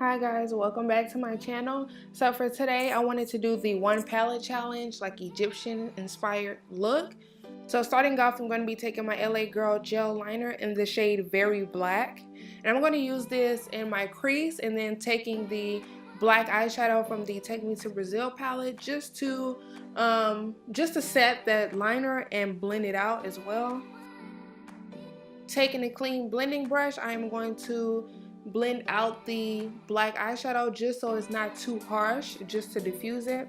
Hi guys, welcome back to my channel. So for today I wanted to do the one palette challenge, like Egyptian inspired look. So starting off, I'm going to be taking my LA Girl gel liner in the shade Very Black, and I'm going to use this in my crease, and then taking the black eyeshadow from the Take Me to Brazil palette just to set that liner and blend it out as well. Taking a clean blending brush, I am going to blend out the black eyeshadow just so it's not too harsh, just to diffuse it.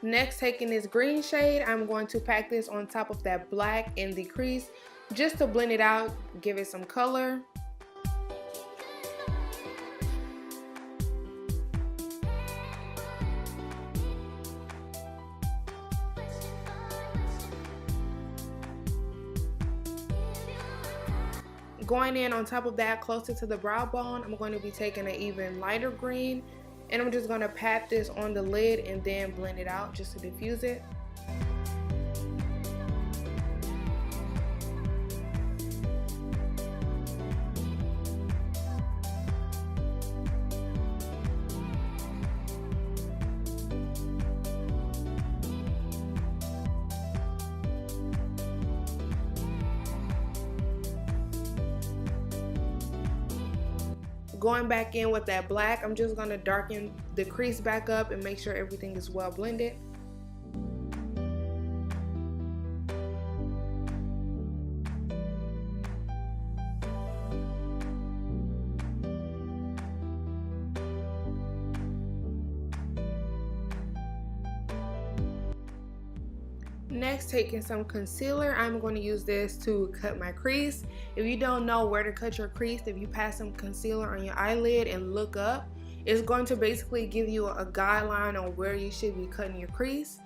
Next, taking this green shade, I'm going to pack this on top of that black in the crease just to blend it out, give it some color. Going in on top of that, closer to the brow bone, I'm going to be taking an even lighter green, and I'm just going to pat this on the lid and then blend it out just to diffuse it. Going back in with that black, I'm just going to darken the crease back up and make sure everything is well blended. Next, taking some concealer, I'm going to use this to cut my crease. If you don't know where to cut your crease, if you pass some concealer on your eyelid and look up, it's going to basically give you a guideline on where you should be cutting your crease.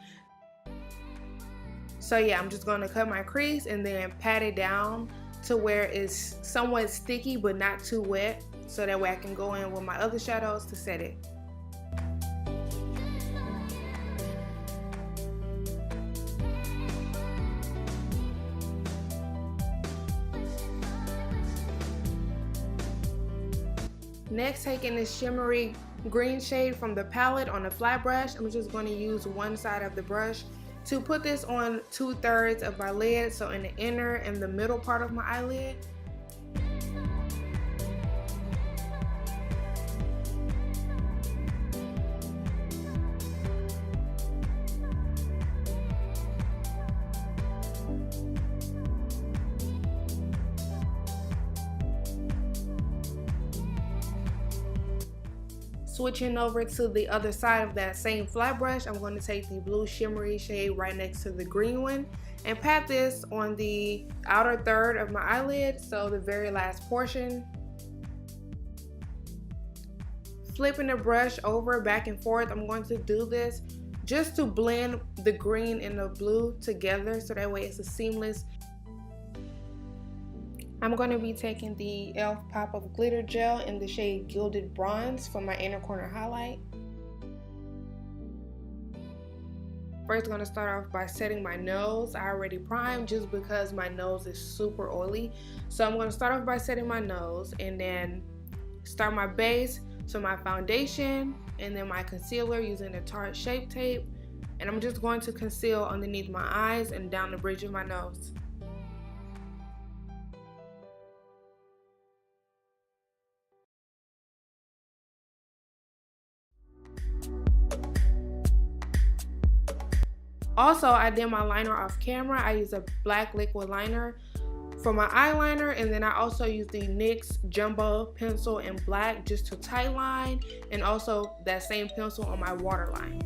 So yeah, I'm just going to cut my crease and then pat it down to where it's somewhat sticky but not too wet, so that way I can go in with my other shadows to set it. Next, taking this shimmery green shade from the palette on a flat brush, I'm just going to use one side of the brush to put this on 2/3 of my lid, so in the inner and the middle part of my eyelid. Switching over to the other side of that same flat brush, I'm going to take the blue shimmery shade right next to the green one and pat this on the outer third of my eyelid, so the very last portion. Flipping the brush over back and forth, I'm going to do this just to blend the green and the blue together, so that way it's a seamless. I'm going to be taking the e.l.f. Pop of Glitter Gel in the shade Gilded Bronze for my inner corner highlight. First, I'm going to start off by setting my nose. I already primed just because my nose is super oily. So I'm going to start off by setting my nose and then start my base, so my foundation, and then my concealer using the Tarte Shape Tape. And I'm just going to conceal underneath my eyes and down the bridge of my nose. Also, I did my liner off camera. I used a black liquid liner for my eyeliner, and then I also used the NYX Jumbo pencil in black just to tight line, and also that same pencil on my waterline.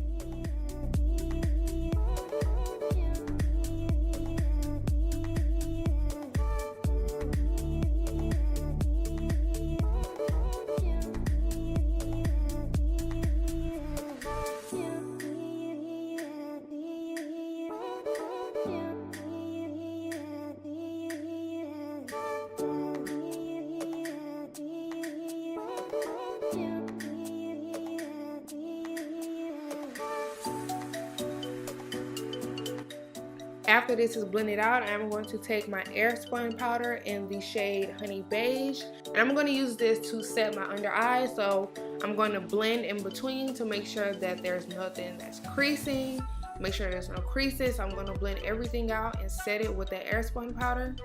After this is blended out, I'm going to take my airspun powder in the shade Honey Beige, and I'm going to use this to set my under eye. So I'm going to blend in between to make sure that there's nothing that's creasing, make sure there's no creases. So I'm going to blend everything out and set it with the airspun powder.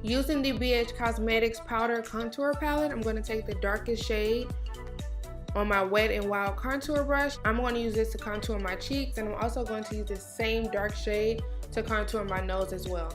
Using the BH Cosmetics Powder Contour Palette, I'm going to take the darkest shade on my Wet n Wild contour brush. I'm going to use this to contour my cheeks, and I'm also going to use the same dark shade to contour my nose as well.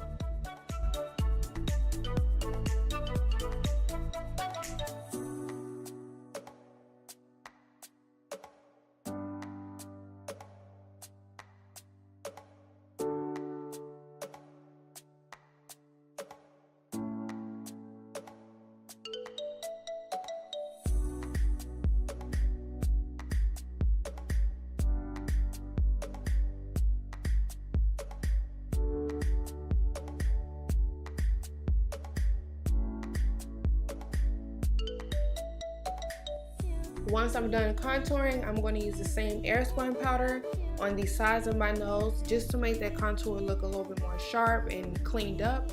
Once I'm done contouring, I'm going to use the same airspun powder on the sides of my nose just to make that contour look a little bit more sharp and cleaned up.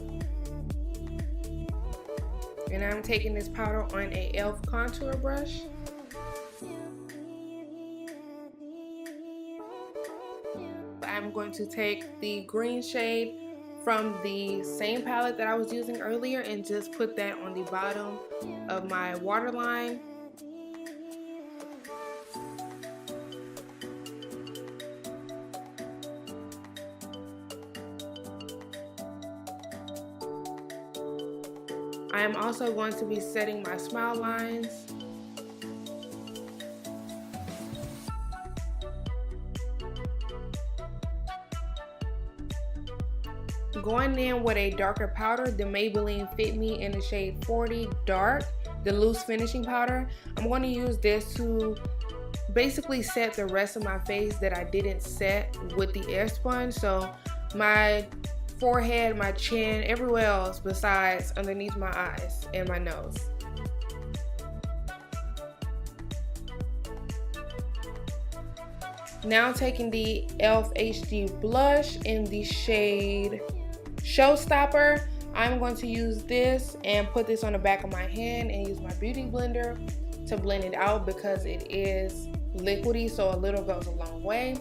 And I'm taking this powder on a e.l.f. contour brush. I'm going to take the green shade from the same palette that I was using earlier and just put that on the bottom of my waterline. I am also going to be setting my smile lines. Going in with a darker powder, the Maybelline Fit Me in the shade 40 Dark, the loose finishing powder. I'm going to use this to basically set the rest of my face that I didn't set with the airspun. So my forehead, my chin, everywhere else besides underneath my eyes and my nose. Now taking the e.l.f. HD blush in the shade Showstopper, I'm going to use this and put this on the back of my hand and use my beauty blender to blend it out because it is liquidy, so a little goes a long way.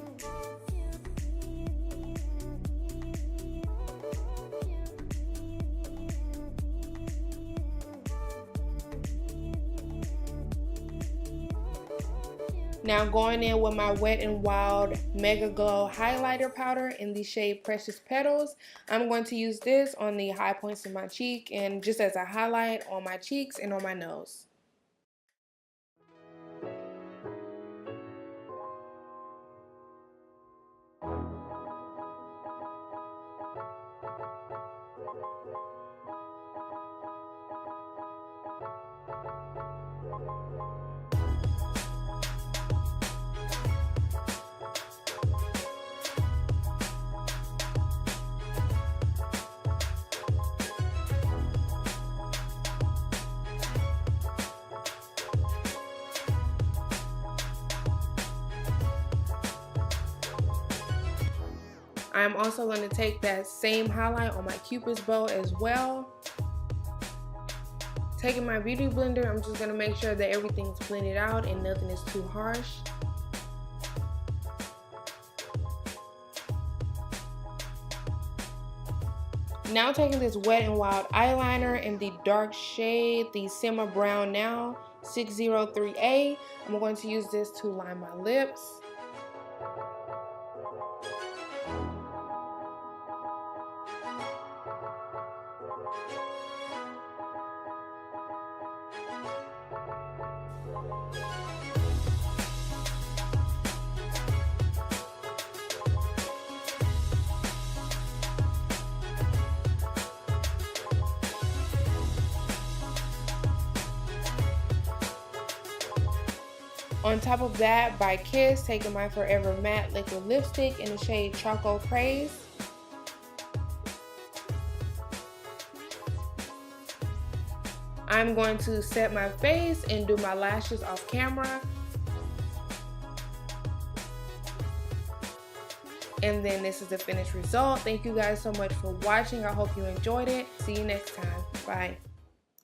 Now going in with my Wet n Wild Mega Glow highlighter powder in the shade Precious Petals. I'm going to use this on the high points of my cheek and just as a highlight on my cheeks and on my nose. I'm also going to take that same highlight on my Cupid's bow as well. Taking my beauty blender, I'm just going to make sure that everything's blended out and nothing is too harsh. Now taking this Wet n Wild eyeliner in the dark shade, the Simmer Brown Now 603A. I'm going to use this to line my lips. On top of that, by Kiss, taking my Forever Matte Liquid Lipstick in the shade Choco Craze. I'm going to set my face and do my lashes off camera. And then this is the finished result. Thank you guys so much for watching. I hope you enjoyed it. See you next time. Bye.